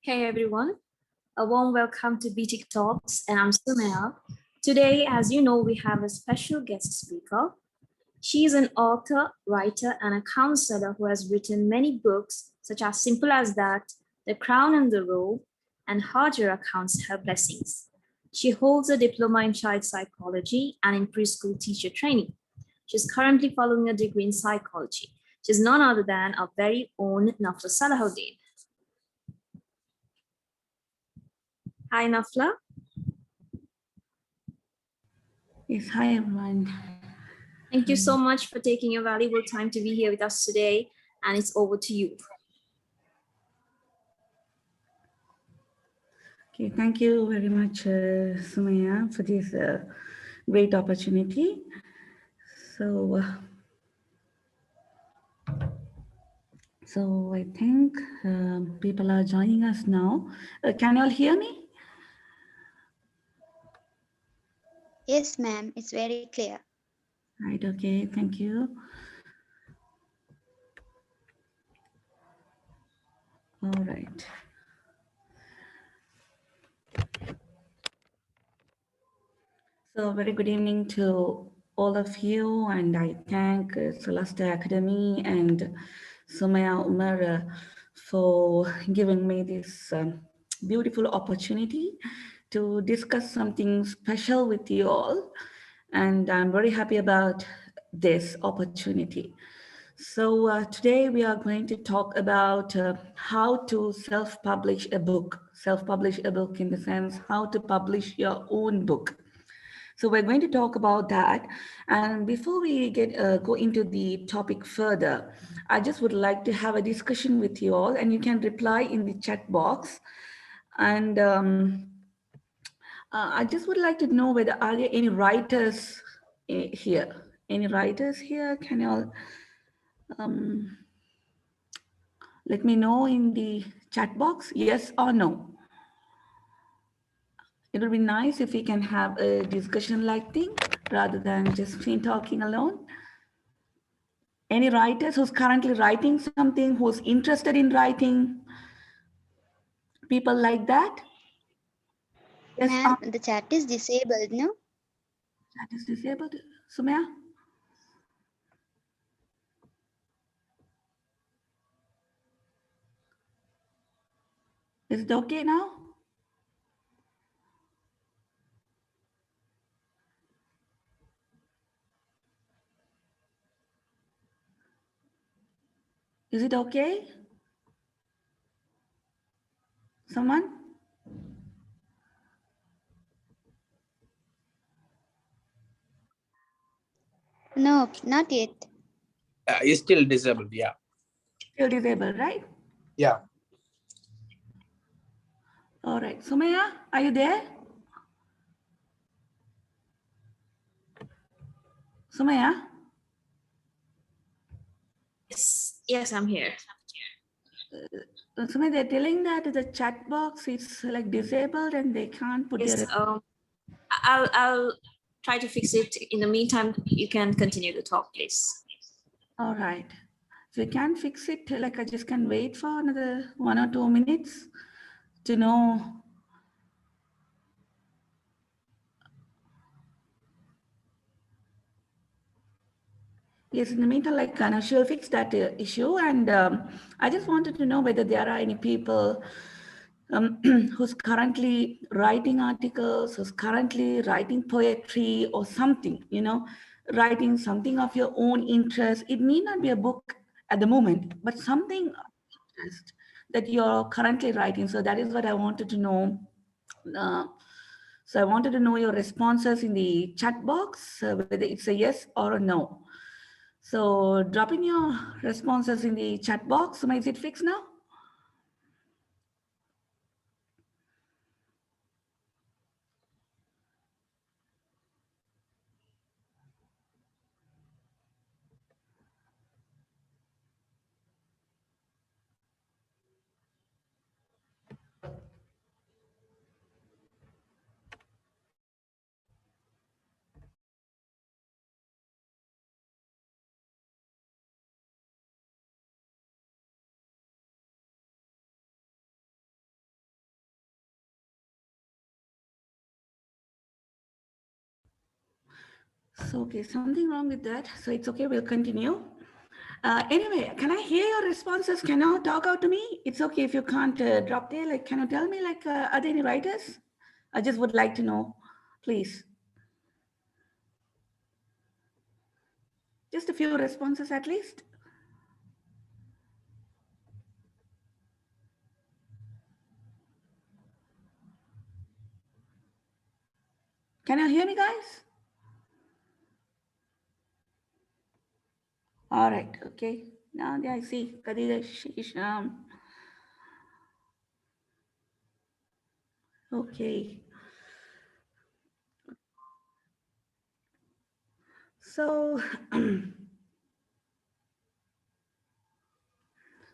Hey everyone, a warm welcome to Btic Talks, and I'm Sumaya. Today, as you know, we have a special guest speaker. She is an author, writer, and a counselor who has written many books, such as Simple as That, The Crown and the Robe, and Harder Accounts Her Blessings. She holds a diploma in child psychology and in preschool teacher training. She's currently following a degree in psychology. She's none other than our very own Nafla Salahudeen. Hi, Nafla. Yes, hi everyone. Thank you so much for taking your valuable time to be here with us today, and it's over to you. Okay, thank you very much, Sumaya, for this great opportunity. So, I think people are joining us now. Can you all hear me? Yes, ma'am. It's very clear. Right, okay, thank you. All right. So, very good evening to all of you, and I thank Celeste Academy and Sumaya Umar for giving me this beautiful opportunity to discuss something special with you all. And I'm very happy about this opportunity. So today we are going to talk about how to self-publish a book. Self-publish a book in the sense how to publish your own book. So we're going to talk about that. And before we go into the topic further, I just would like to have a discussion with you all, and you can reply in the chat box. And I just would like to know whether are there any writers here? Any writers here? Can you all let me know in the chat box, yes or no? It would be nice if we can have a discussion like thing rather than just me talking alone. Any writers who's currently writing something, who's interested in writing, people like that? Yes, Ma'am, the chat is disabled, no? chat is disabled. Sumaya? Is it okay now? Is it okay? Someone? No, not yet. It's still disabled, yeah. Still disabled, right? Yeah. All right. Sumaya, are you there? Sumaya? Yes, I'm here. Sumaya, they're telling that the chat box is like disabled and they can't put Yes, their... I'll try to fix it. In the meantime, you can continue to talk, please. All right. So you can fix it, like I just can wait for another 1 or 2 minutes to know. Yes, in the meantime, like she'll fix that issue. And I just wanted to know whether there are any people who's currently writing articles, who's currently writing poetry or something, writing something of your own interest. It need not be a book at the moment, but something of interest that you're currently writing. So that is what I wanted to know. So I wanted to know your responses in the chat box, whether it's a yes or a no. So drop in your responses in the chat box. Is it fixed now? So, okay, something wrong with that. So it's okay, we'll continue. Anyway, can I hear your responses? Can you talk out to me? It's okay if you can't drop there. Like, can you tell me, like, are there any writers? I just would like to know, please. Just a few responses at least. Can you hear me, guys? All right, okay. Now I see Khadija Shisham. Okay. So,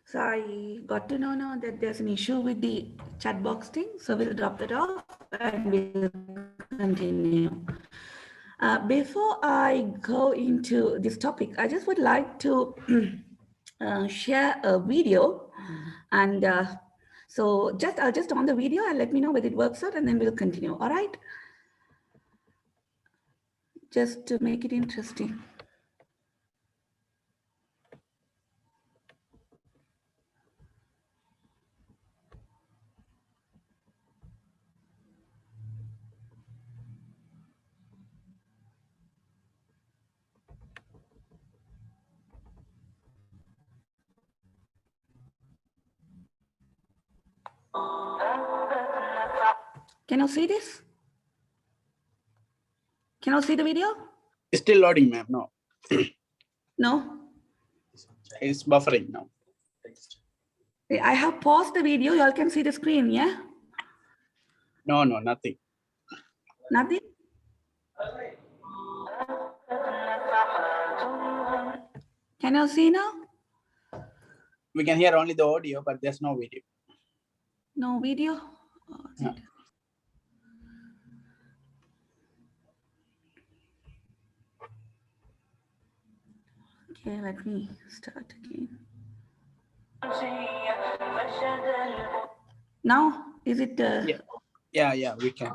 so I got to know now that there's an issue with the chat box thing. So we'll drop that off and we'll continue. Before I go into this topic, I just would like to share a video, and so just on the video and let me know whether it works out, and then we'll continue. All right, just to make it interesting. Can you see this? Can you see the video? It's still loading, ma'am. No, No. it's buffering now. I have paused the video. You all can see the screen, yeah? No, nothing. Nothing? Can you see now? We can hear only the audio, but there's no video. No video? No. Okay, let me start again. Now, is it? Yeah, we can.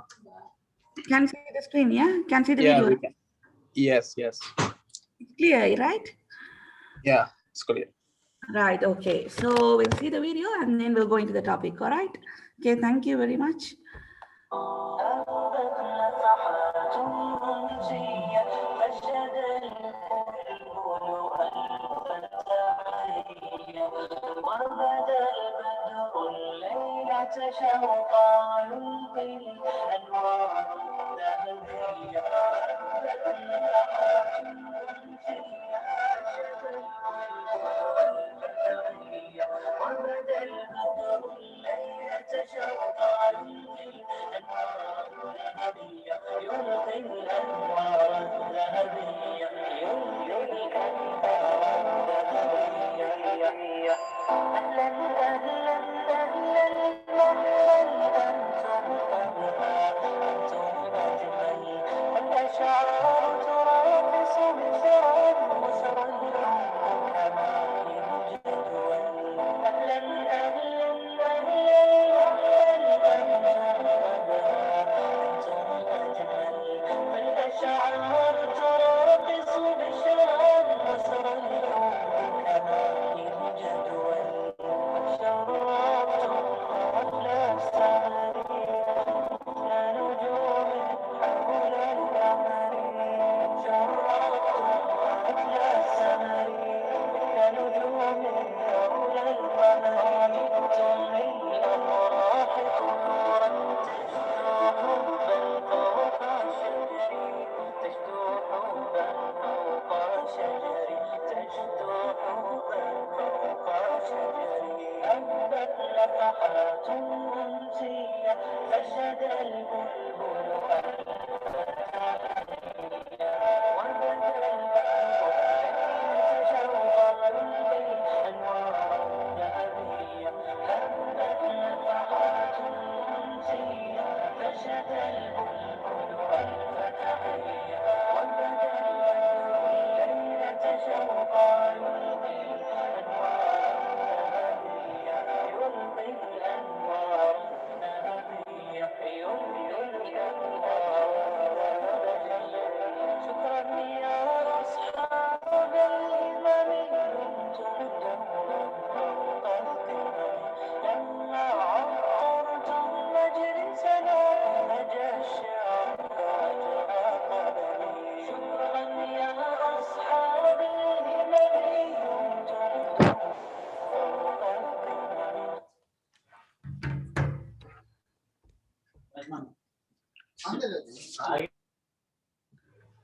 Can see the screen, yeah? Can see the Yeah, video. we can. Yes. It's clear, right? Yeah, it's clear. Right, okay. So we'll see the video and then we'll go into the topic, all right? Okay, thank you very much.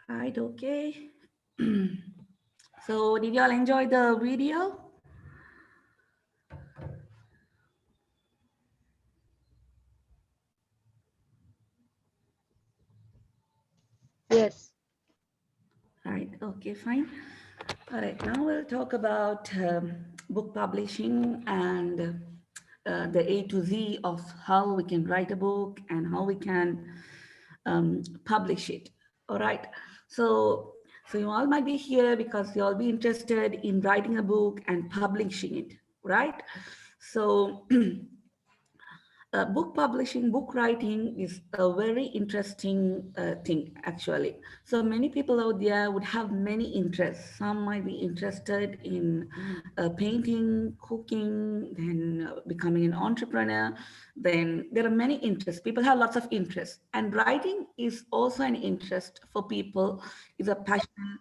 Right, okay. So did y'all enjoy the video? Yes. Right, okay, fine. All right, now we'll talk about book publishing and the A to Z of how we can write a book and how we can publish it. All right, so you all might be here because you all be interested in writing a book and publishing it, right? So book publishing, book writing is a very interesting thing, actually. So many people out there would have many interests. Some might be interested in painting, cooking, then becoming an entrepreneur. Then there are many interests. People have lots of interests. And writing is also an interest for people, is a passion.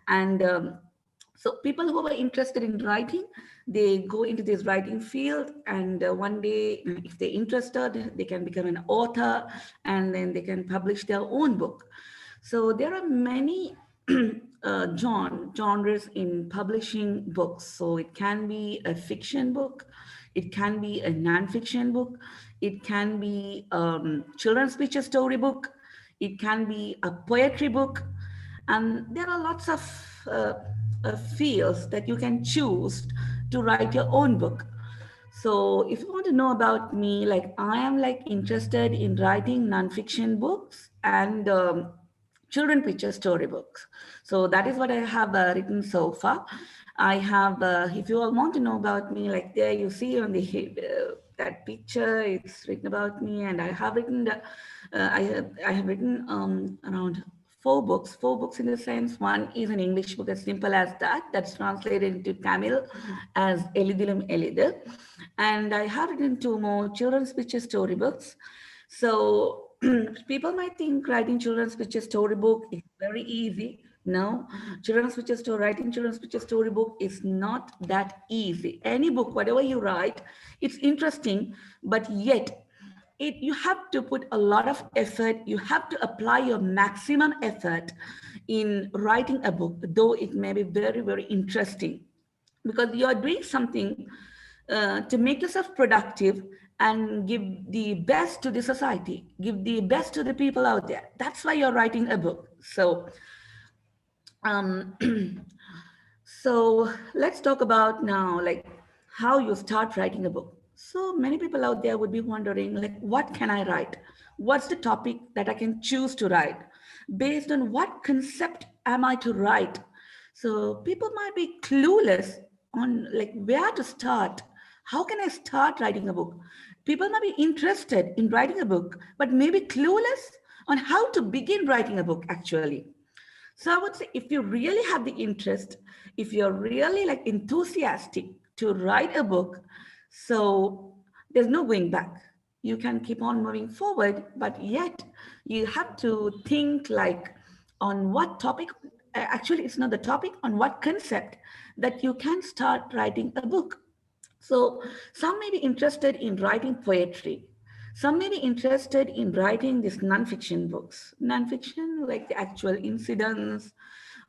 And so people who are interested in writing, they go into this writing field, and one day, if they're interested, they can become an author, and then they can publish their own book. So there are many genres in publishing books. So it can be a fiction book, it can be a non-fiction book, it can be children's picture story book, it can be a poetry book, and there are lots of fields that you can choose to write your own book. So if you want to know about me, like I am like interested in writing nonfiction books and children picture storybooks. So that is what I have written so far. I have, if you all want to know about me, like there you see on the that picture, it's written about me, and I have written I have written around four books in the sense. One is an English book as simple as that, that's translated into Tamil as Elidilum Elidil. And I have written two more children's picture storybooks. So people might think writing children's picture storybook is very easy. No, writing children's picture storybook is not that easy. Any book, whatever you write, it's interesting, but yet you have to put a lot of effort. You have to apply your maximum effort in writing a book, though it may be very, very interesting, because you are doing something to make yourself productive and give the best to the society, give the best to the people out there. That's why you're writing a book. So um, so let's talk about now, like how you start writing a book. So many people out there would be wondering, like, what can I write? What's the topic that I can choose to write? Based on what concept am I to write? So people might be clueless on like where to start. How can I start writing a book? People might be interested in writing a book, but maybe clueless on how to begin writing a book actually. So I would say if you really have the interest, if you're really like enthusiastic to write a book, so there's no going back. You can keep on moving forward, but yet you have to think like on what topic, actually it's not the topic, on what concept that you can start writing a book. So some may be interested in writing poetry. Some may be interested in writing these nonfiction books. Nonfiction, like the actual incidents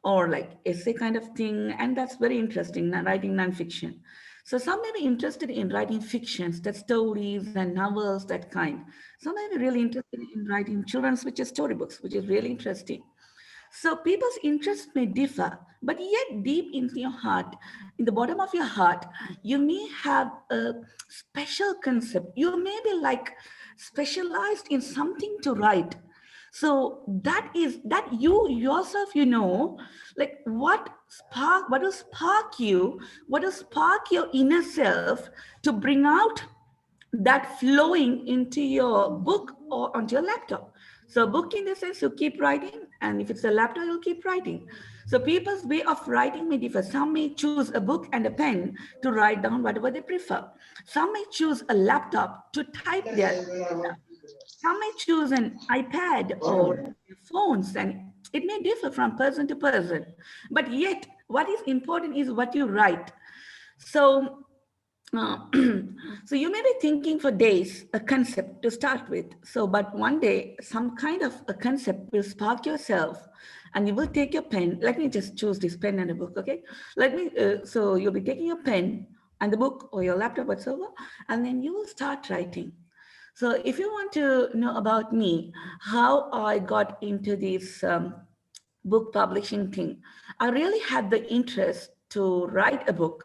or like essay kind of thing. And that's very interesting, writing nonfiction. So some may be interested in writing fictions, that stories and novels, that kind. Some may be really interested in writing children's picture storybooks, which is really interesting. So people's interests may differ, but yet deep into your heart, in the bottom of your heart, you may have a special concept. You may be like specialized in something to write. So that is that you yourself, you know, like what will spark you, what will spark your inner self to bring out that flowing into your book or onto your laptop. So book in the sense you keep writing, and if it's a laptop, you'll keep writing. So people's way of writing may differ. Some may choose a book and a pen to write down whatever they prefer. Some may choose a laptop to type their. Some may choose an iPad or phones, and it may differ from person to person. But yet, what is important is what you write. So Uh, so you may be thinking for days a concept to start with. So, but one day some kind of a concept will spark yourself, and you will take your pen. Let me just choose this pen and a book, okay? So you'll be taking your pen and the book or your laptop, whatsoever, and then you will start writing. So if you want to know about me, how I got into this book publishing thing, I really had the interest to write a book.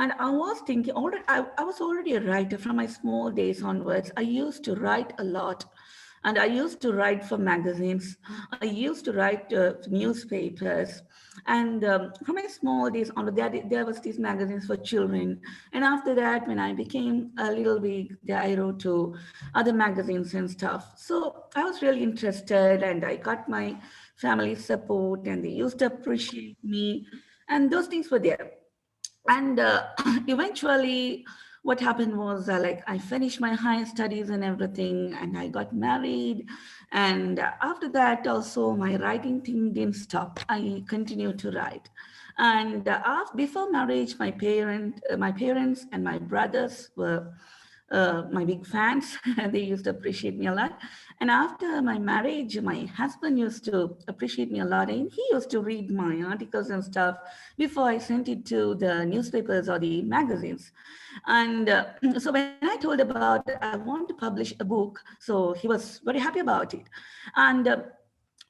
And I was thinking, I was already a writer from my small days onwards. I used to write a lot. And I used to write for magazines. I used to write for newspapers. And from my small days on, there was these magazines for children. And after that, when I became a little big, I wrote to other magazines and stuff. So I was really interested, and I got my family support, and they used to appreciate me. And those things were there. And eventually what happened was like I finished my higher studies and everything, and I got married. And after that also my writing thing didn't stop. I continued to write. And before marriage, my parents and my brothers were my big fans. They used to appreciate me a lot. And after my marriage, my husband used to appreciate me a lot. And he used to read my articles and stuff before I sent it to the newspapers or the magazines. And so when I told about I want to publish a book, so he was very happy about it. And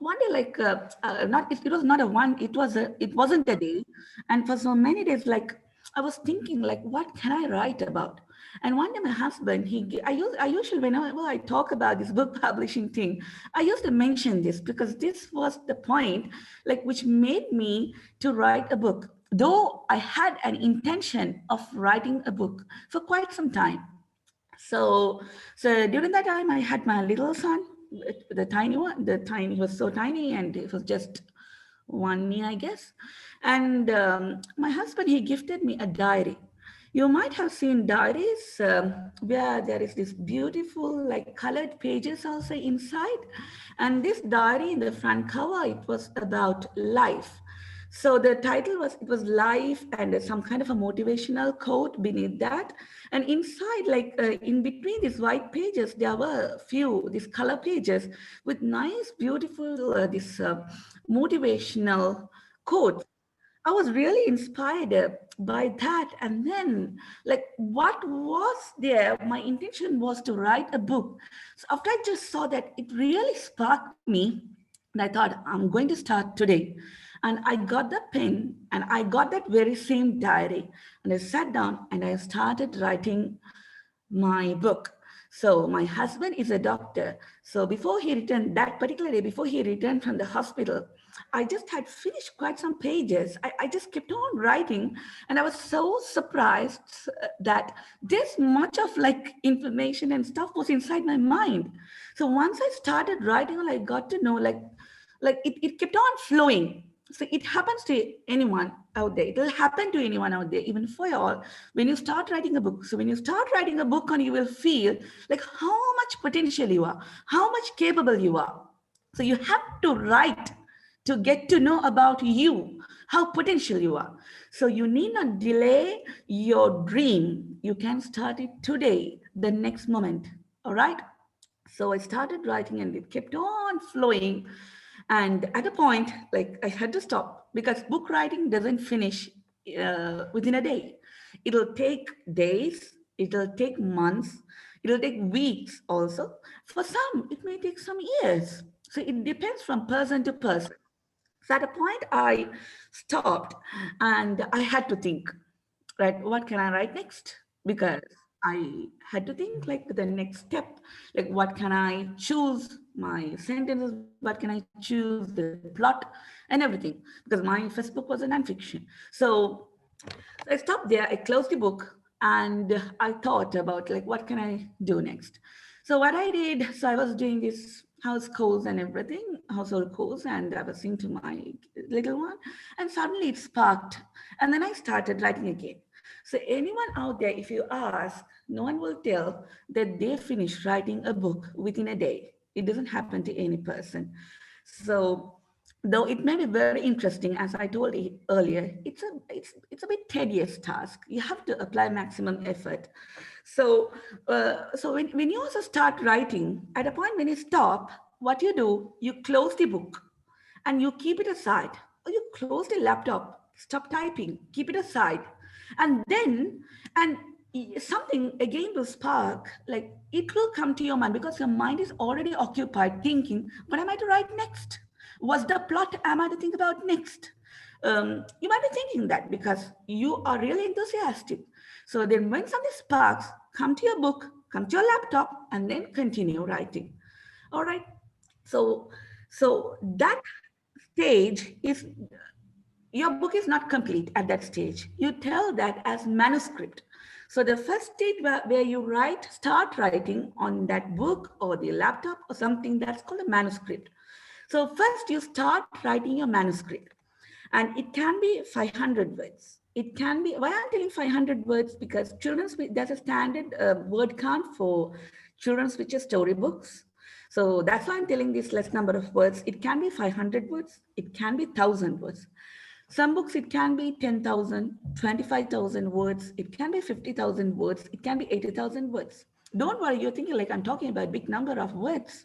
one day, it was not a one, it wasn't a day. And for so many days, like I was thinking, like, what can I write about? And one day, my husband, I usually, whenever I talk about this book publishing thing, I used to mention this because this was the point, like, which made me to write a book. Though I had an intention of writing a book for quite some time. So, so during that time, I had my little son, the tiny one. He was so tiny, and it was just 1 year, I guess. And my husband, he gifted me a diary. You might have seen diaries where there is this beautiful, like colored pages also inside. And this diary in the front cover, it was about life. So the title was, it was life, and some kind of a motivational quote beneath that. And inside, like in between these white pages, there were a few, these color pages with nice, beautiful, this motivational quotes. I was really inspired by that. And then, like, what was there? My intention was to write a book. So after I just saw that, it really sparked me. And I thought, I'm going to start today. And I got the pen and I got that very same diary. And I sat down and I started writing my book. So my husband is a doctor. So before he returned, that particular day, before he returned from the hospital, I just had finished quite some pages. I just kept on writing, and I was so surprised that this much of like information and stuff was inside my mind. So once I started writing, I got to know it kept on flowing. So it happens to anyone out there. It will happen to anyone out there, even for y'all. When you start writing a book, so when you start writing a book, and you will feel like how much potential you are, how much capable you are. So you have to write to get to know about you, how potential you are. So you need not delay your dream. You can start it today, the next moment. All right. So I started writing, and it kept on flowing. And at a point, like I had to stop because book writing doesn't finish within a day. It'll take days, it'll take months, it'll take weeks also. For some, it may take some years. So it depends from person to person. So at a point, I stopped and I had to think, right, what can I write next? Because I had to think like the next step, like what can I choose my sentences, what can I choose the plot and everything, because my first book was a nonfiction. So I stopped there, I closed the book, and I thought about like what can I do next. So what I did, so I was doing this house chores and everything, household chores, and I was singing to my little one, and suddenly it sparked, and then I started writing again. So anyone out there, if you ask, no one will tell that they finished writing a book within a day. It doesn't happen to any person. So though it may be very interesting, as I told you earlier, it's a bit tedious task. You have to apply maximum effort. So when you also start writing, at a point when you stop, what you do, you close the book and you keep it aside, or you close the laptop, stop typing, keep it aside, and then and something again will spark, like it will come to your mind because your mind is already occupied thinking, what am I to write next? What's the plot am I to think about next? You might be thinking that because you are really enthusiastic. So then when something sparks, come to your book, come to your laptop, and then continue writing. All right. So that stage is, your book is not complete at that stage. You tell that as manuscript. So the first stage where you start writing on that book or the laptop or something, that's called a manuscript. So first you start writing your manuscript, and it can be 500 words. It can be, why I'm telling 500 words, because there's a standard word count for children's picture storybooks. So that's why I'm telling this less number of words. It can be 500 words. It can be 1,000 words. Some books, it can be 10,000, 25,000 words. It can be 50,000 words. It can be 80,000 words. Don't worry, you're thinking like I'm talking about a big number of words.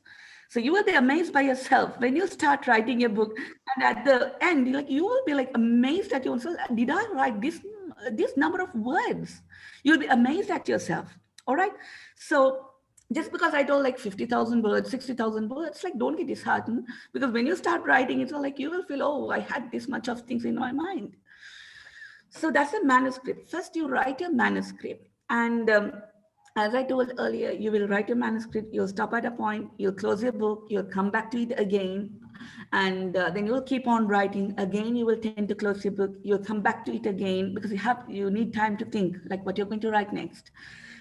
So you will be amazed by yourself when you start writing your book, and at the end, like you will be like amazed at yourself. Did I write this number of words? You'll be amazed at yourself. All right. So just because I told like 50,000 words, 60,000 words, like don't get disheartened, because when you start writing, it's all like you will feel, oh, I had this much of things in my mind. So that's a manuscript. First, you write your manuscript. And as I told earlier, you will write your manuscript, you'll stop at a point, you'll close your book, you'll come back to it again. And then you'll keep on writing. Again, you will tend to close your book, you'll come back to it again, because you need time to think like what you're going to write next.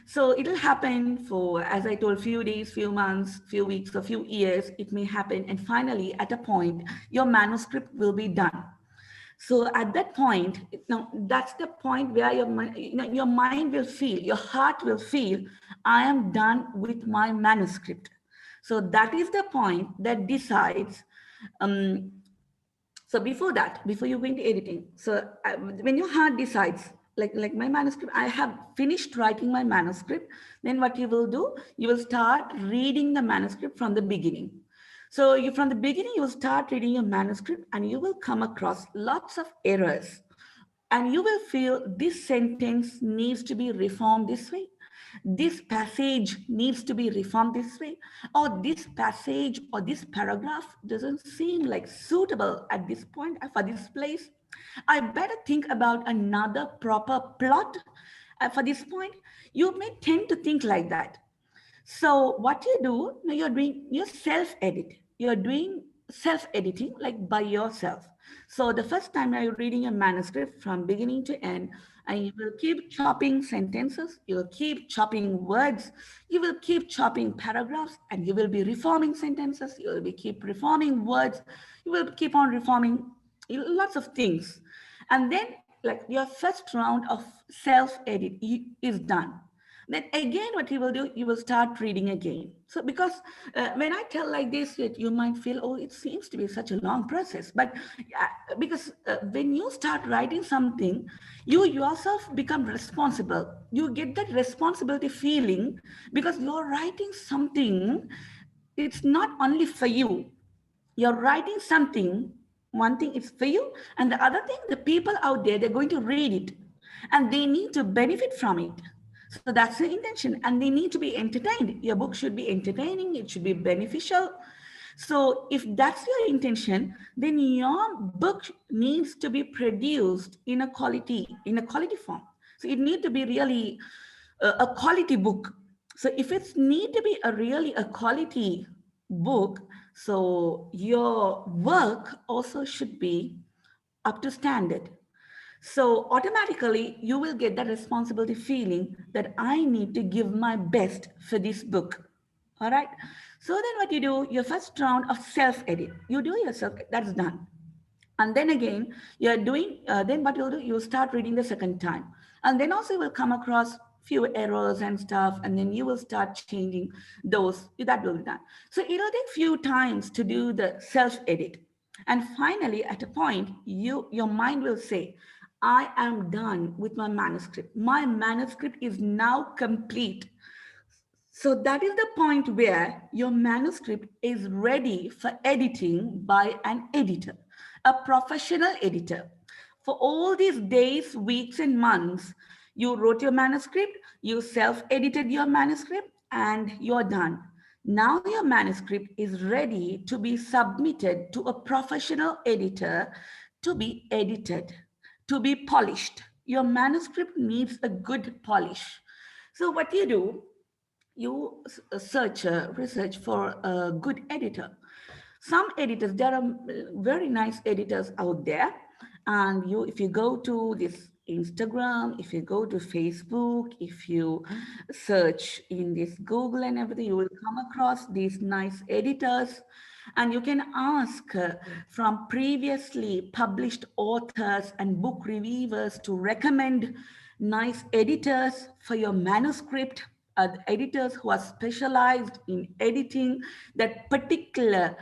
So it'll happen for, as I told, few days, few months, few weeks, or few years, it may happen. And finally, at a point, your manuscript will be done. So at that point, now that's the point where your mind will feel, your heart will feel, I am done with my manuscript. So that is the point that decides. So before that, before you go into editing, so when your heart decides, like my manuscript, I have finished writing my manuscript, then what you will do, you will start reading the manuscript from the beginning. So from the beginning, you will start reading your manuscript and you will come across lots of errors. And you will feel this sentence needs to be reformed this way. This passage needs to be reformed this way. Or this passage or this paragraph doesn't seem like suitable at this point for this place. I better think about another proper plot for this point. You may tend to think like that. So what you do, now you're doing your self-edit. You're doing self-editing like by yourself. So the first time you're reading a manuscript from beginning to end, and you will keep chopping sentences, you will keep chopping words, you will keep chopping paragraphs, and you will be reforming sentences, you will be keep reforming words, you will keep on reforming lots of things. And then like your first round of self-edit is done. Then again, what you will do, you will start reading again. So because when I tell like this, you might feel, oh, it seems to be such a long process. But because when you start writing something, you yourself become responsible. You get that responsibility feeling because you're writing something. It's not only for you. You're writing something. One thing is for you, and the other thing, the people out there, they're going to read it and they need to benefit from it. So that's the intention, and they need to be entertained. Your book should be entertaining, it should be beneficial. So if that's your intention, then your book needs to be produced in a quality form. So it needs to be really a quality book. So if it's need to be really a quality book, so your work also should be up to standard. So automatically you will get that responsibility feeling that I need to give my best for this book. All right. So then what you do, your first round of self-edit, you do yourself, that's done. And then again, you're doing, then what you'll do, you'll start reading the second time. And then also you will come across few errors and stuff, and then you will start changing those, that will be done. So it'll take few times to do the self-edit. And finally, at a point, your mind will say, I am done with my manuscript. My manuscript is now complete. So that is the point where your manuscript is ready for editing by an editor, a professional editor. For all these days, weeks, and months, you wrote your manuscript, you self-edited your manuscript, and you're done. Now your manuscript is ready to be submitted to a professional editor to be edited, to be polished. Your manuscript needs a good polish. So what you do, research for a good editor. Some editors, there are very nice editors out there, and if you go to this Instagram, if you go to Facebook, if you search in this Google and everything, you will come across these nice editors, and you can ask from previously published authors and book reviewers to recommend nice editors for your manuscript, editors who are specialized in editing that particular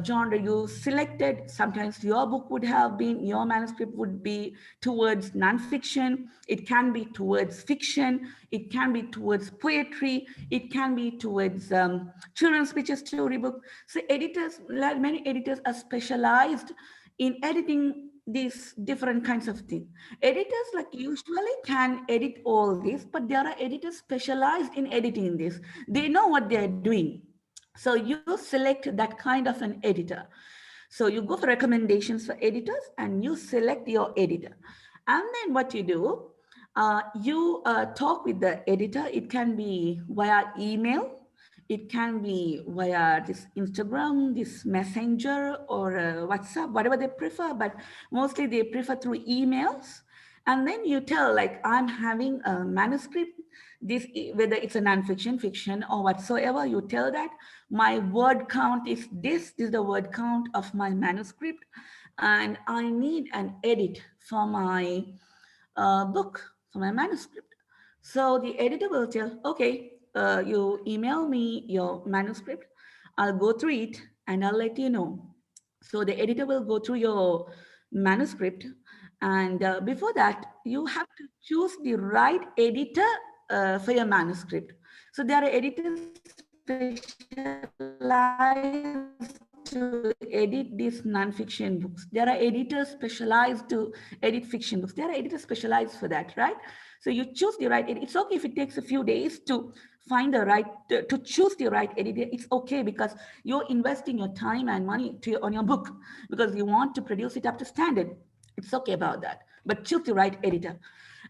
genre you selected. Sometimes your book would have been, your manuscript would be towards nonfiction, it can be towards fiction, it can be towards poetry, it can be towards children's picture storybook. So many editors are specialized in editing these different kinds of things. Editors like usually can edit all this, but there are editors specialized in editing this. They know what they're doing. So you select that kind of an editor. So you go for recommendations for editors and you select your editor. And then what you do, you talk with the editor. It can be via email, it can be via this Instagram, this Messenger, or WhatsApp, whatever they prefer, but mostly they prefer through emails. And then you tell, like, I'm having a manuscript, whether it's a nonfiction, fiction, or whatsoever, you tell that my word count is this is the word count of my manuscript, and I need an edit for my book, for my manuscript. So the editor will tell, okay, you email me your manuscript, I'll go through it and I'll let you know. So the editor will go through your manuscript, and before that, you have to choose the right editor for your manuscript. So there are editors specialized to edit these non-fiction books. There are editors specialized to edit fiction books. There are editors specialized for that, right? So you choose the right edit. It's okay if it takes a few days to find the right, to choose the right editor. It's okay because you're investing your time and money on your book because you want to produce it up to standard. It's okay about that, but choose the right editor.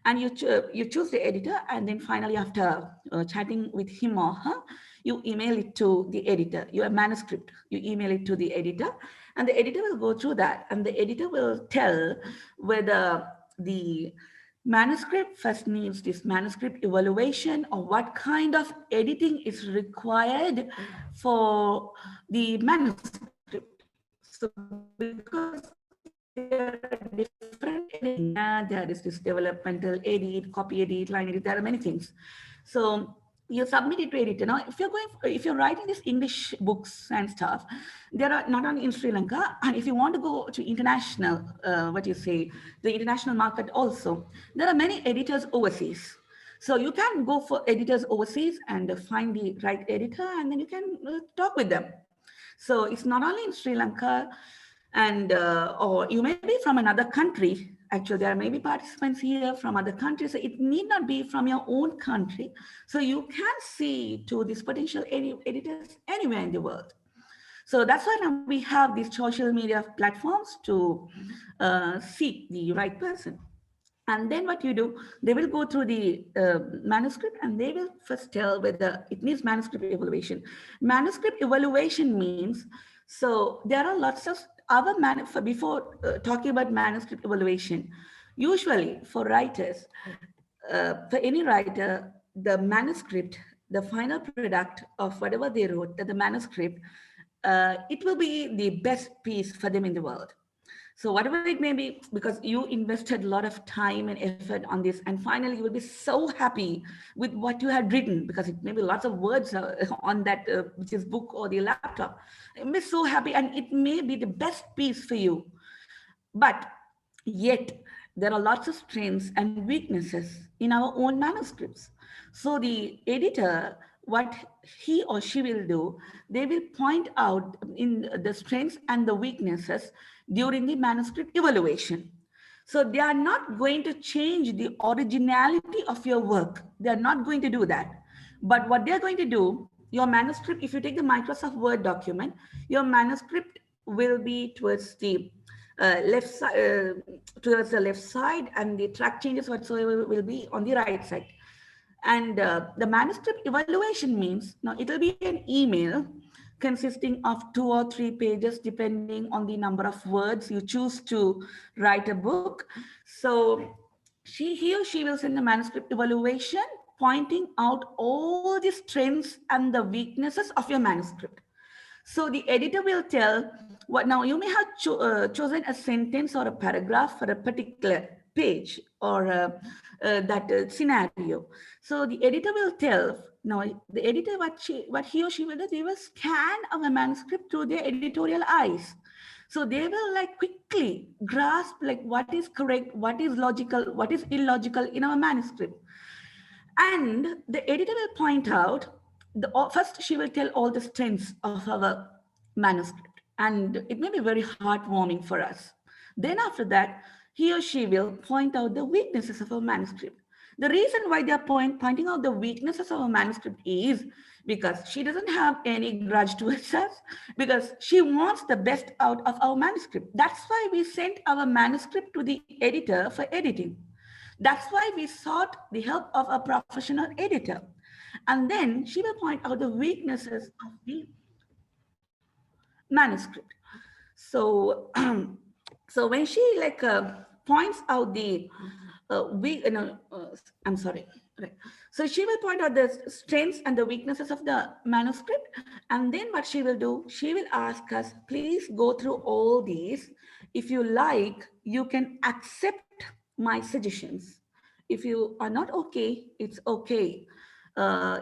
And you choose the editor, and then finally, after chatting with him or her, you email it to the editor, your manuscript, you email it to the editor, and the editor will go through that, and the editor will tell whether the manuscript first needs this manuscript evaluation or what kind of editing is required for the manuscript. So because there are different editing, there is this developmental edit, copy edit, line edit, there are many things. So you submit it to editor. Now, if you're writing these English books and stuff, there are not only in Sri Lanka, and if you want to go to international, the international market also, there are many editors overseas. So you can go for editors overseas and find the right editor, and then you can talk with them. So it's not only in Sri Lanka, and or you may be from another country. Actually, there may be participants here from other countries. So it need not be from your own country. So you can see to these potential editors anywhere in the world. So that's why now we have these social media platforms to seek the right person. And then what you do, they will go through the manuscript and they will first tell whether it needs manuscript evaluation. Manuscript evaluation means, so there are lots of other, before talking about manuscript evaluation, usually for writers, for any writer, the manuscript, the final product of whatever they wrote, the manuscript, it will be the best piece for them in the world. So whatever it may be, because you invested a lot of time and effort on this, and finally you will be so happy with what you had written, because it may be lots of words on that, which is book or the laptop. You'll be so happy, and it may be the best piece for you. But yet, there are lots of strengths and weaknesses in our own manuscripts. So the editor, what he or she will do, they will point out in the strengths and the weaknesses during the manuscript evaluation. So they are not going to change the originality of your work. They are not going to do that. But what they're going to do, your manuscript, if you take the Microsoft Word document, your manuscript will be towards the towards the left side, and the track changes whatsoever will be on the right side. And the manuscript evaluation means, now it will be an email consisting of 2 or 3 pages, depending on the number of words you choose to write a book. So he or she will send a manuscript evaluation pointing out all the strengths and the weaknesses of your manuscript. So the editor will tell what, now you may have chosen a sentence or a paragraph for a particular page or that scenario. So the editor will tell, now the editor, what he or she will do, they will scan our manuscript through their editorial eyes. So they will like quickly grasp like what is correct, what is logical, what is illogical in our manuscript. And the editor will point out, first she will tell all the strengths of our manuscript, and it may be very heartwarming for us. Then after that, he or she will point out the weaknesses of our manuscript. The reason why they are pointing out the weaknesses of our manuscript is because she doesn't have any grudge towards us, because she wants the best out of our manuscript. That's why we sent our manuscript to the editor for editing. That's why we sought the help of a professional editor. And then she will point out the weaknesses of the manuscript. So, so when she like points out the I'm sorry. Right. So she will point out the strengths and the weaknesses of the manuscript. And then what she will do, she will ask us, please go through all these. If you like, you can accept my suggestions. If you are not okay, it's okay.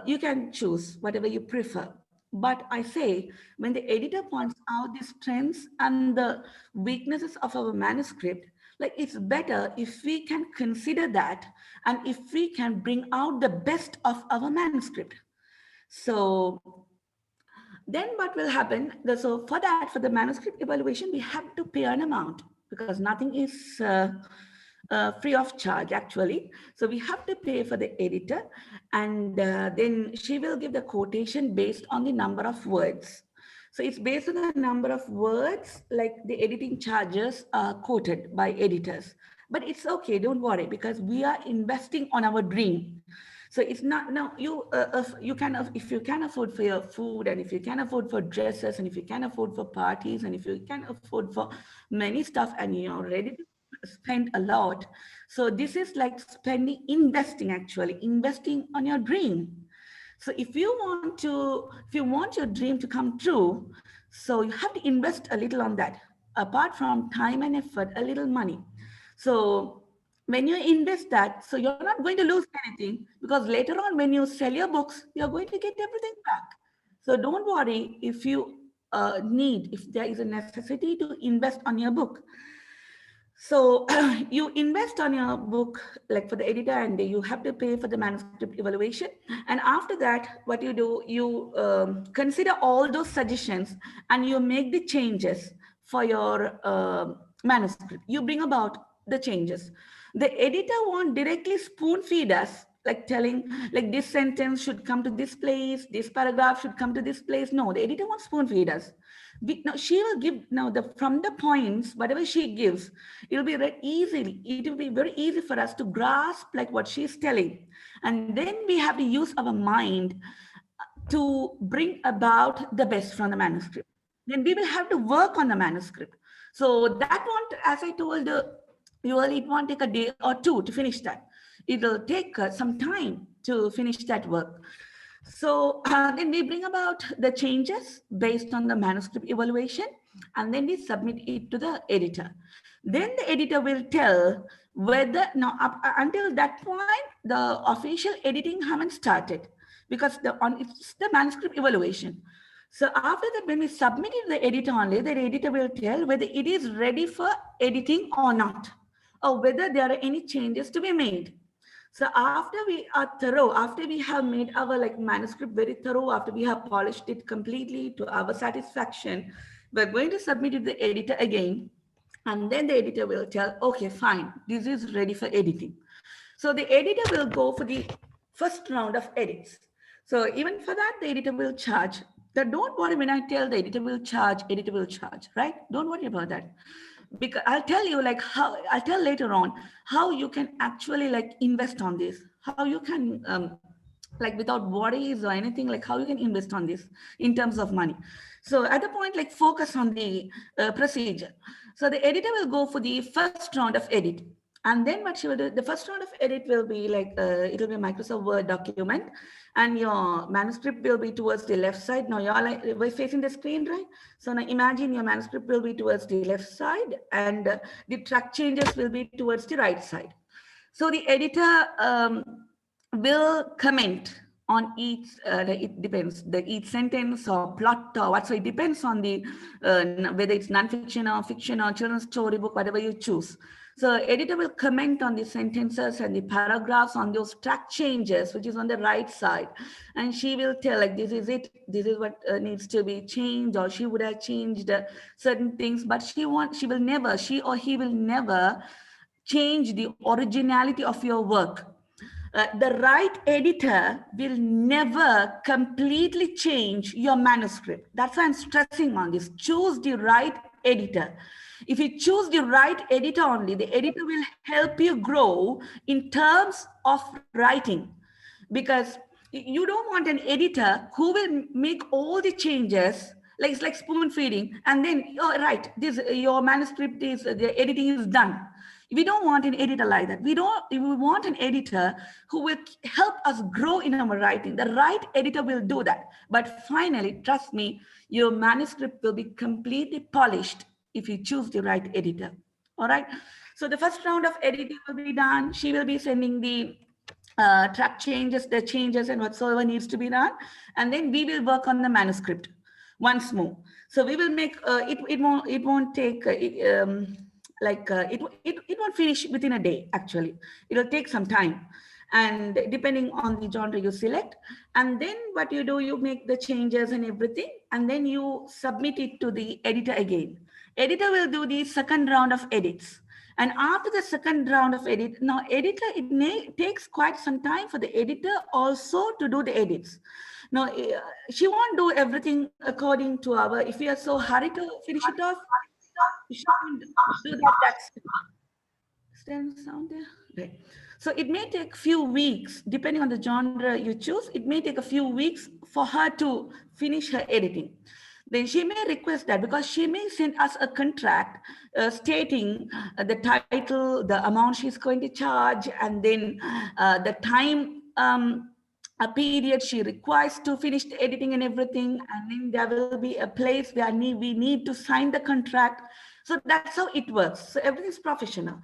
You can choose whatever you prefer. But I say, when the editor points out the strengths and the weaknesses of our manuscript, like it's better if we can consider that, and if we can bring out the best of our manuscript. So then what will happen? So for that, for the manuscript evaluation, we have to pay an amount, because nothing is free of charge actually. So we have to pay for the editor, and then she will give the quotation based on the number of words. So it's based on the number of words, like the editing charges are quoted by editors. But it's okay, don't worry, because we are investing on our dream. So it's not, now if you can afford for your food, and if you can afford for dresses, and if you can afford for parties, and if you can afford for many stuff, and you're ready to spend a lot. So this is like investing actually, investing on your dream. So if you want your dream to come true, so you have to invest a little on that. Apart from time and effort, a little money. So when you invest that, so you're not going to lose anything, because later on when you sell your books, you're going to get everything back. So don't worry if you if there is a necessity to invest on your book. So you invest on your book, like for the editor, and you have to pay for the manuscript evaluation. And after that, what you do, you consider all those suggestions, and you make the changes for your manuscript. You bring about the changes. The editor won't directly spoon feed us, like telling, like this sentence should come to this place, this paragraph should come to this place. No, the editor won't spoon feed us. Now she will give, now from the points, whatever she gives, it will be it will be very easy for us to grasp like what she's telling. And then we have to use our mind to bring about the best from the manuscript. Then we will have to work on the manuscript. So that won't, as I told you earlier, it won't take a day or two to finish that. It will take some time to finish that work. So then we bring about the changes based on the manuscript evaluation, and then we submit it to the editor. Then the editor will tell whether, now until that point, the official editing haven't started because it's the manuscript evaluation. So after that, when we submit it to the editor only, the editor will tell whether it is ready for editing or not, or whether there are any changes to be made. So after we are thorough, after we have made our manuscript very thorough, after we have polished it completely to our satisfaction, we're going to submit it to the editor again. And then the editor will tell, okay, fine, this is ready for editing. So the editor will go for the first round of edits. So even for that, the editor will charge. Don't worry when I tell the editor will charge, right? Don't worry about that. Because I'll tell you I'll tell later on how you can actually invest on this, how you can without worries or anything, how you can invest on this in terms of money. So at the point, focus on the procedure. So the editor will go for the first round of edit. And then what she will do, the first round of edit will be it'll be a Microsoft Word document, and your manuscript will be towards the left side. Now you're we're facing the screen, right? So now imagine your manuscript will be towards the left side, and the track changes will be towards the right side. So the editor will comment on each, it depends, each sentence or plot or what. So it depends on the whether it's non-fiction or fiction or children's storybook, whatever you choose. So editor will comment on the sentences and the paragraphs on those track changes, which is on the right side. And she will tell this is it, this is what needs to be changed, or she would have changed certain things, but she or he will never change the originality of your work. The right editor will never completely change your manuscript. That's why I'm stressing on this. Choose the right editor. If you choose the right editor only, the editor will help you grow in terms of writing. Because you don't want an editor who will make all the changes, it's like spoon feeding, and then, oh, right, your manuscript is, the editing is done. We don't want an editor like that. We want an editor who will help us grow in our writing. The right editor will do that. But finally, trust me, your manuscript will be completely polished if you choose the right editor. All right. So the first round of editing will be done. She will be sending the track changes, the changes and whatsoever needs to be done. And then we will work on the manuscript once more. So we will make, it won't take, it won't finish within a day, actually. It'll take some time, and depending on the genre you select. And then what you do, you make the changes and everything, and then you submit it to the editor again. Editor will do the second round of edits. And after the second round of edit, now editor, it takes quite some time for the editor also to do the edits. Now, she won't do everything according to our, if we are so hurried to finish it off, she won't do that. That's still sound there. Right. So it may take a few weeks, depending on the genre you choose, it may take a few weeks for her to finish her editing. Then she may request that, because she may send us a contract stating the title, the amount she's going to charge, and then the time, a period she requires to finish the editing and everything. And then there will be a place where we need to sign the contract. So that's how it works. So everything's professional.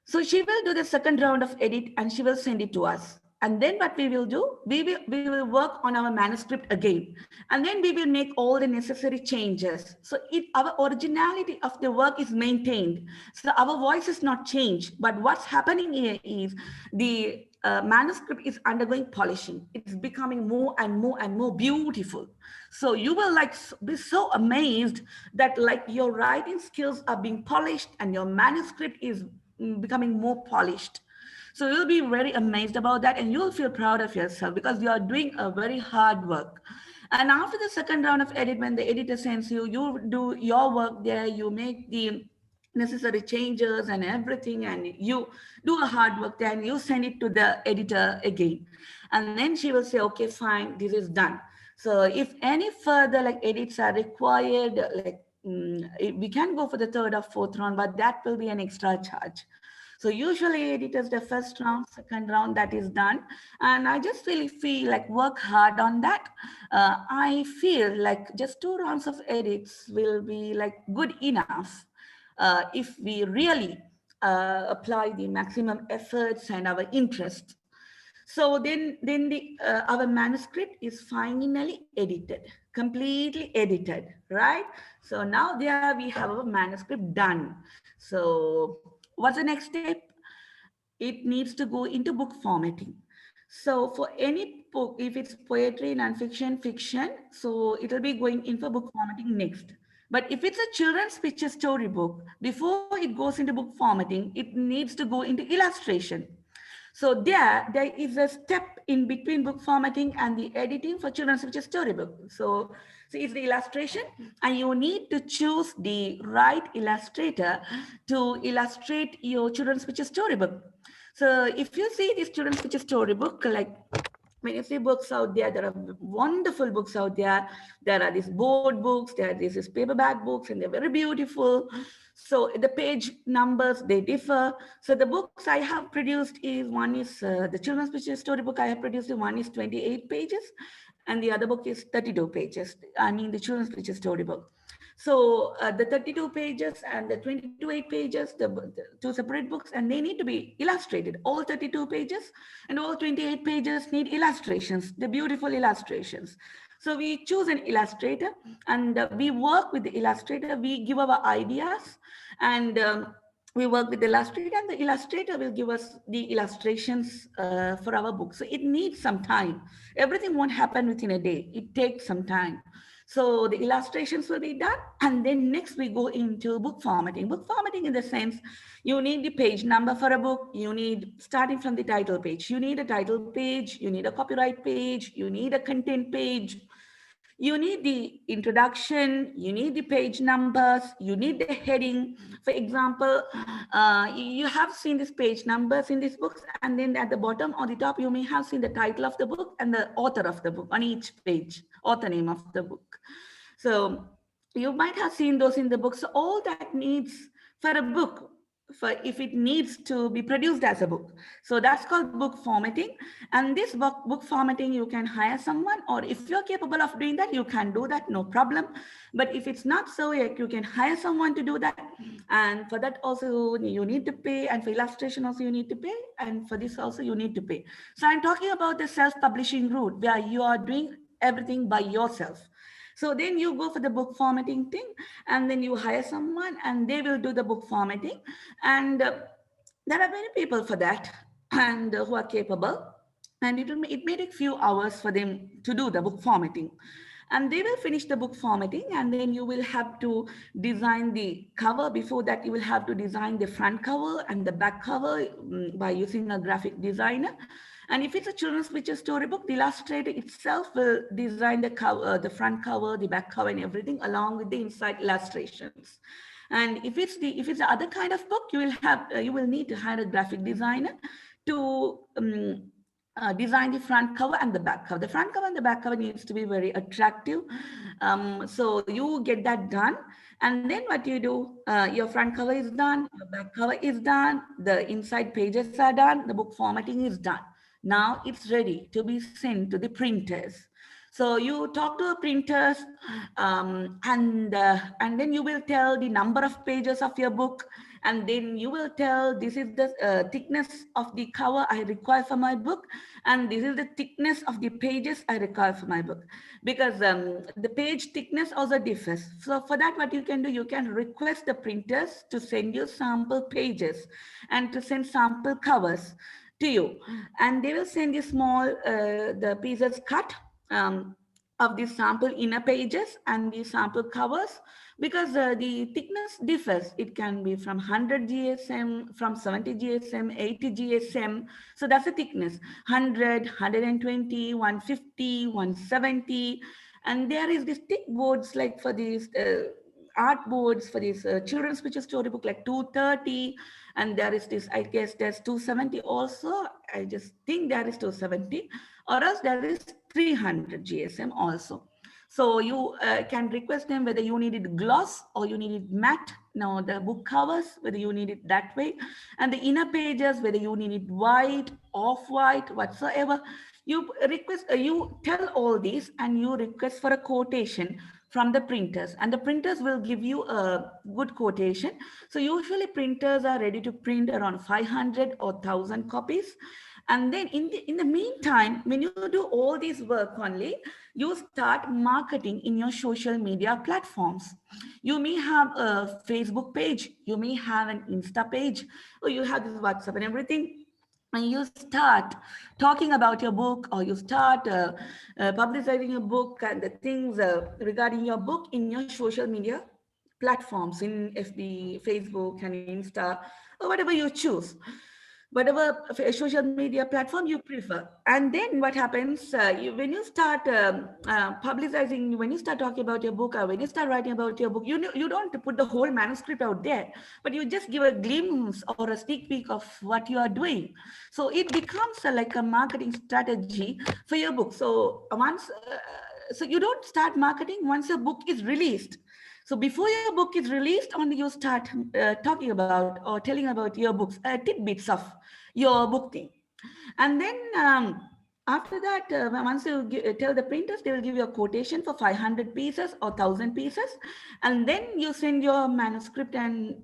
So she will do the second round of edit and she will send it to us. And then what we will do, we will work on our manuscript again. And then we will make all the necessary changes. So our originality of the work is maintained. So our voice is not changed. But what's happening here is the manuscript is undergoing polishing. It's becoming more and more and more beautiful. So you will be so amazed that your writing skills are being polished and your manuscript is becoming more polished. So you'll be very amazed about that, and you'll feel proud of yourself because you are doing a very hard work. And after the second round of edit, when the editor sends you, you do your work there, you make the necessary changes and everything, and you do a hard work there, and you send it to the editor again. And then she will say, okay, fine, this is done. So if any further edits are required, we can go for the third or fourth round, but that will be an extra charge. So usually editors, the first round, second round, that is done. And I just really feel work hard on that. I feel just 2 rounds of edits will be good enough. if we really apply the maximum efforts and our interest. So then our manuscript is finally edited, completely edited, right? So now there we have our manuscript done. So what's the next step? It needs to go into book formatting. So for any book, if it's poetry, nonfiction, fiction, so it'll be going in for book formatting next. But if it's a children's picture storybook, before it goes into book formatting, it needs to go into illustration. So there is a step in between book formatting and the editing for children's picture storybook. So it's the illustration, and you need to choose the right illustrator to illustrate your children's picture storybook. So if you see this children's picture storybook, like when you see books out there, there are wonderful books out there. There are these board books, there are these paperback books, and they're very beautiful. So the page numbers, they differ. So the books I have produced is, one is the children's picture storybook I have produced, one is 28 pages, and the other book is 32 pages. I mean the children's picture storybook. So the 32 pages and the 28 pages, the two separate books, and they need to be illustrated. All 32 pages and all 28 pages need illustrations, the beautiful illustrations. So we choose an illustrator, and we work with the illustrator. We give our ideas, and we work with the illustrator, and the illustrator will give us the illustrations for our book. So it needs some time. Everything won't happen within a day. It takes some time. So the illustrations will be done, and then next we go into book formatting. Book formatting in the sense, you need the page number for a book. You need, starting from the title page, you need a title page, you need a copyright page, you need a content page, you need the introduction, you need the page numbers, you need the heading. For example, you have seen these page numbers in these books, and then at the bottom or the top, you may have seen the title of the book and the author of the book on each page, author name of the book. So you might have seen those in the book. So all that needs for a book, for if it needs to be produced as a book. So that's called book formatting. And this book formatting, you can hire someone, or if you're capable of doing that, you can do that, no problem. But if it's not so, you can hire someone to do that. And for that also you need to pay, and for illustration also you need to pay, and for this also you need to pay. So I'm talking about the self-publishing route, where you are doing everything by yourself. So then you go for the book formatting thing, and then you hire someone and they will do the book formatting. And there are many people for that, and who are capable. And it may take few hours for them to do the book formatting. And they will finish the book formatting, and then you will have to design the cover. Before that, you will have to design the front cover and the back cover by using a graphic designer. And if it's a children's picture storybook, the illustrator itself will design the cover, the front cover, the back cover, and everything, along with the inside illustrations. And if it's the other kind of book, you will need to hire a graphic designer to design the front cover and the back cover. The front cover and the back cover needs to be very attractive. So you get that done. And then what you do, your front cover is done, your back cover is done, the inside pages are done, the book formatting is done. Now it's ready to be sent to the printers. So you talk to the printers, and then you will tell the number of pages of your book, and then you will tell, this is the thickness of the cover I require for my book, and this is the thickness of the pages I require for my book, because the page thickness also differs. So for that, what you can do, you can request the printers to send you sample pages and to send sample covers to you, and they will send you small the pieces cut of the sample inner pages and the sample covers, because the thickness differs. It can be from 100 GSM, from 70 GSM, 80 GSM. So that's the thickness: 100, 120, 150, 170. And there is this thick boards, like for these art boards, for this children's picture storybook, like 230. And there is this, I guess there's 270 also. I just think there is 270, or else there is 300 GSM also. So you can request them whether you need it gloss or you need it matte. Now the book covers, whether you need it that way, and the inner pages, whether you need it white, off-white, whatsoever. You request, you tell all these, and you request for a quotation from the printers, and the printers will give you a good quotation. So usually printers are ready to print around 500 or 1,000 copies. And then in the meantime, when you do all this work only, you start marketing in your social media platforms. You may have a Facebook page, you may have an Insta page, or you have this WhatsApp and everything. And you start talking about your book, or you start publicizing your book and the things regarding your book in your social media platforms, in FB, Facebook, and Insta, or whatever you choose, whatever social media platform you prefer. And then what happens, when you start publicizing, when you start talking about your book, or when you start writing about your book, you don't put the whole manuscript out there, but you just give a glimpse or a sneak peek of what you are doing. So it becomes like a marketing strategy for your book. So so you don't start marketing once your book is released. So before your book is released, only you start talking about or telling about your books, tidbits of your book thing. And then after that, once you tell the printers, they will give you a quotation for 500 pieces or 1,000 pieces. And then you send your manuscript and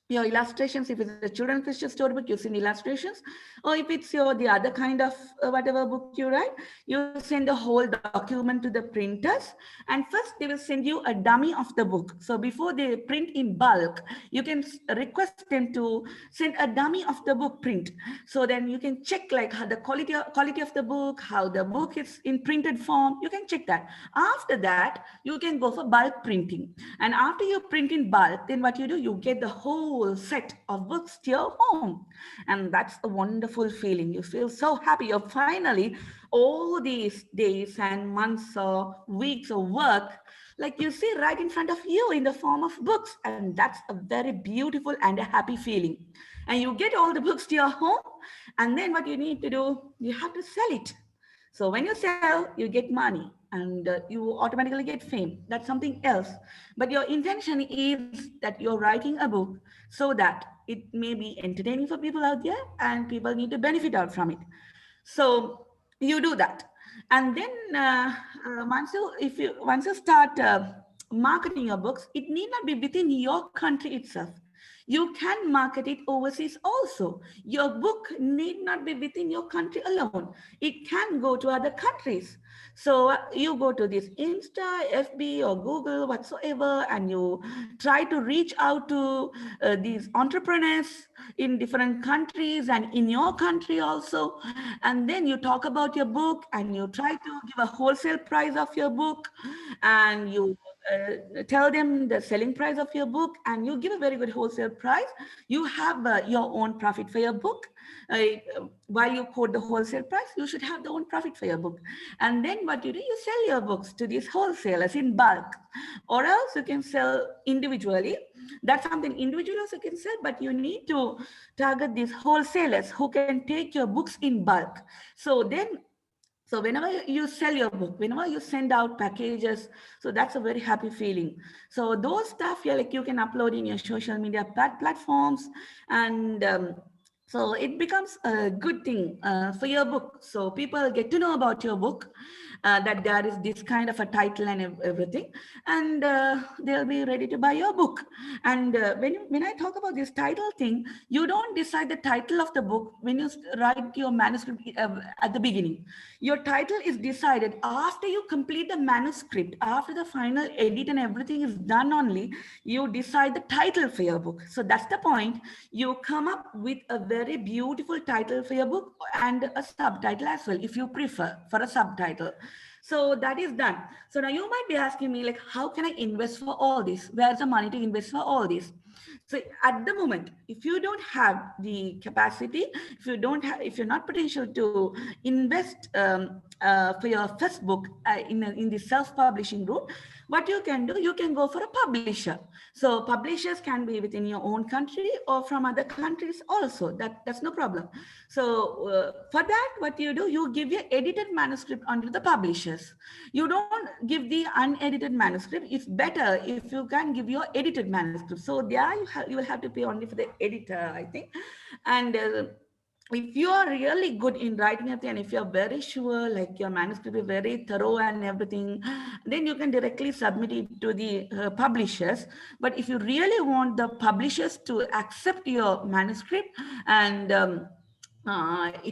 your illustrations. If it's a children's picture storybook, you send illustrations. Or if it's the other kind of whatever book you write, you send a whole document to the printers. And first they will send you a dummy of the book. So before they print in bulk, you can request them to send a dummy of the book print. So then you can check like how the quality of the book, how the book is in printed form. You can check that. After that, you can go for bulk printing. And after you print in bulk, then what you do, you get the whole set of books to your home. And that's a wonderful feeling. You feel so happy. You're finally, all these days and months or weeks of work, like you see right in front of you in the form of books. And that's a very beautiful and a happy feeling. And you get all the books to your home. And then what you need to do, you have to sell it. So when you sell, you get money, and you automatically get fame. That's something else. But your intention is that you're writing a book so that it may be entertaining for people out there and people need to benefit out from it. So you do that. And then once you start marketing your books, it need not be within your country itself. You can market it overseas also. Your book need not be within your country alone. It can go to other countries. So you go to this Insta, FB, or Google, whatsoever, and you try to reach out to these entrepreneurs in different countries and in your country also. And then you talk about your book and you try to give a wholesale price of your book, and you tell them the selling price of your book, and you give a very good wholesale price. You have your own profit for your book. While you quote the wholesale price, you should have the own profit for your book. And then what you do, you sell your books to these wholesalers in bulk, or else you can sell individually. That's something individuals you can sell, but you need to target these wholesalers who can take your books in bulk. So whenever you sell your book, whenever you send out packages, so that's a very happy feeling. So those stuff, yeah, like you can upload in your social media platforms, and so it becomes a good thing for your book. So people get to know about your book, that there is this kind of a title and everything, and they'll be ready to buy your book. And when I talk about this title thing, you don't decide the title of the book when you write your manuscript at the beginning. Your title is decided after you complete the manuscript, after the final edit and everything is done only, you decide the title for your book. So that's the point. You come up with a very beautiful title for your book and a subtitle as well, if you prefer for a subtitle. So that is done. So now you might be asking me, like, how can I invest for all this? Where's the money to invest for all this? So at the moment, if you don't have the capacity, if you're not potential to invest for your first book in the self-publishing route, what you can do, you can go for a publisher. So publishers can be within your own country or from other countries also. That's no problem. So for that, what you do, you give your edited manuscript onto the publishers. You don't give the unedited manuscript. It's better if you can give your edited manuscript. So there you will have to pay only for the editor, I think. And if you are really good in writing it, and if you're very sure, like your manuscript is very thorough and everything, then you can directly submit it to the publishers. But if you really want the publishers to accept your manuscript and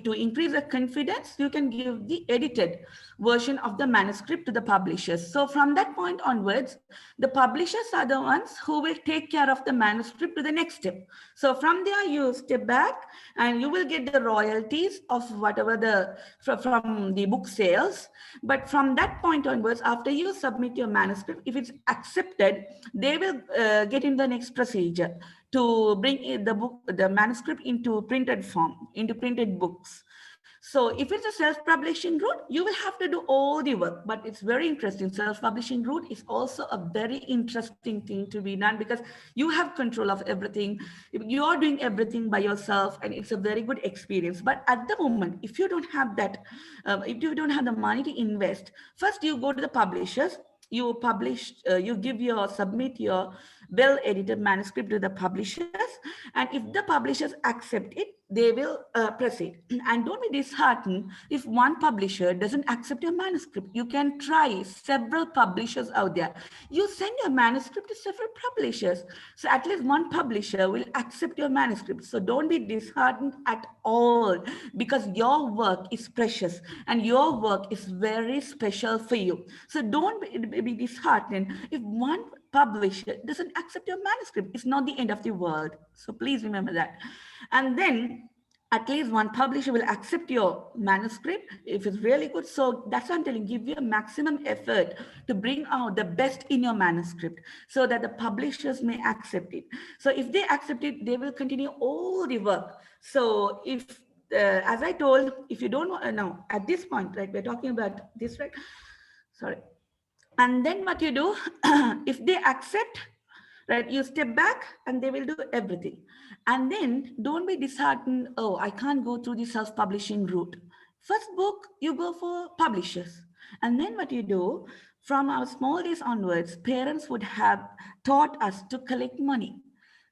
to increase the confidence, you can give the edited version of the manuscript to the publishers. So from that point onwards, the publishers are the ones who will take care of the manuscript to the next step. So from there, you step back and you will get the royalties of whatever the from the book sales. But from that point onwards, after you submit your manuscript, if it's accepted, they will get in the next procedure to bring the book, the manuscript into printed form, into printed books. So if it's a self-publishing route, you will have to do all the work, but it's very interesting. Self-publishing route is also a very interesting thing to be done because you have control of everything. You are doing everything by yourself, and it's a very good experience. But at the moment, if you don't have that, if you don't have the money to invest, first you go to the publishers, you publish, you give your, submit your well-edited manuscript to the publishers, and if the publishers accept it, they will proceed. And don't be disheartened if one publisher doesn't accept your manuscript. You can try several publishers out there. You send your manuscript to several publishers, so at least one publisher will accept your manuscript. So don't be disheartened at all, because your work is precious and your work is very special for you. So don't be disheartened if one publisher doesn't accept your manuscript. It's not the end of the world. So please remember that. And then at least one publisher will accept your manuscript if it's really good. So that's what I'm telling you, give your maximum effort to bring out the best in your manuscript so that the publishers may accept it. So if they accept it, they will continue all the work. So if, as I told, if you don't want, now at this point, right, we're talking about this, right? Sorry. And then what you do, if they accept, right, you step back and they will do everything. And then don't be disheartened, oh, I can't go through the self-publishing route. First book, you go for publishers. And then what you do, from our small days onwards, parents would have taught us to collect money.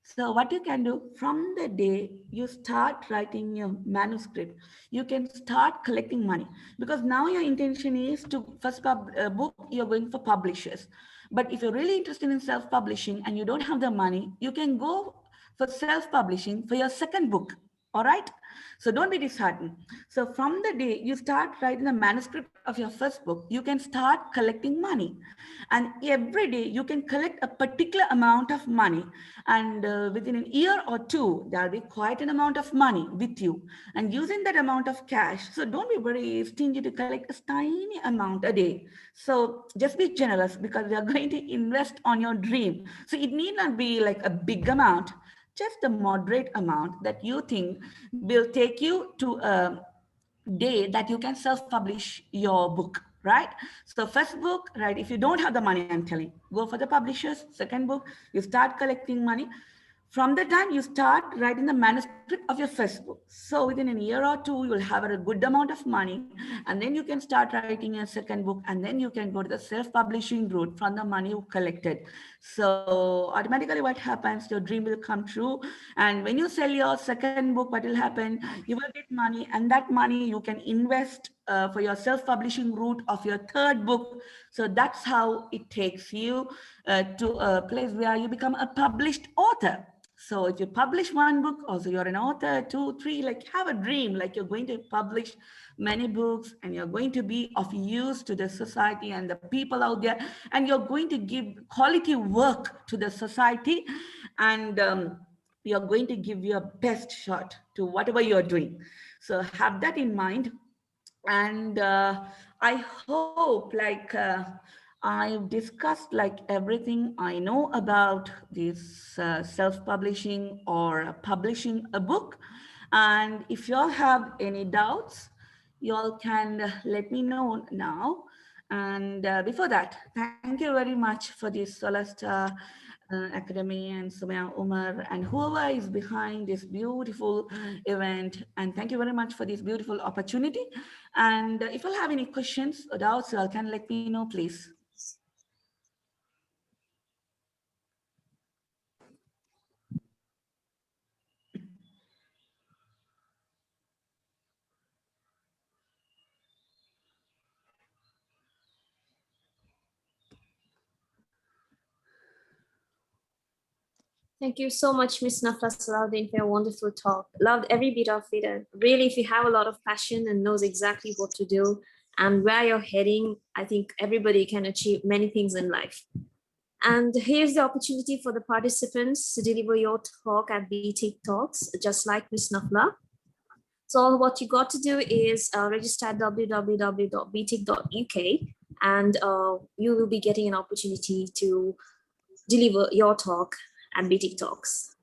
So what you can do, from the day you start writing your manuscript, you can start collecting money, because now your intention is to first book, you're going for publishers. But if you're really interested in self-publishing and you don't have the money, you can go for self-publishing for your second book. All right. So don't be disheartened. So from the day you start writing the manuscript of your first book, you can start collecting money. And every day you can collect a particular amount of money. And within an year or two, there'll be quite an amount of money with you. And using that amount of cash, so don't be very stingy to collect a tiny amount a day. So just be generous, because we are going to invest on your dream. So it need not be like a big amount, just a moderate amount that you think will take you to a day that you can self-publish your book, right? So first book, right, if you don't have the money, I'm telling, go for the publishers. Second book, you start collecting money. From the time you start writing the manuscript of your first book, so within a year or two, you will have a good amount of money, and then you can start writing a second book, and then you can go to the self-publishing route from the money you collected. So automatically what happens, your dream will come true. And when you sell your second book, what will happen, you will get money, and that money you can invest for your self-publishing route of your third book. So that's how it takes you to a place where you become a published author. So if you publish one book, also you're an author, two, three, like have a dream, like you're going to publish many books and you're going to be of use to the society and the people out there, and you're going to give quality work to the society, and you're going to give your best shot to whatever you're doing. So have that in mind. And I hope, like, I've discussed like everything I know about this self-publishing or publishing a book. And if y'all have any doubts, y'all can let me know now. And before that, thank you very much for this Solasta Academy and Sumaya Umar and whoever is behind this beautiful event. And thank you very much for this beautiful opportunity. And if you have any questions or doubts, you all can let me know, please. Thank you so much, Ms Nafla Salahudeen, for your wonderful talk. Loved every bit of it. And really, if you have a lot of passion and knows exactly what to do and where you're heading, I think everybody can achieve many things in life. And here's the opportunity for the participants to deliver your talk at Btic Talks, just like Ms Nafla. So what you got to do is register at www.btic.uk, and you will be getting an opportunity to deliver your talk at Btic Talks.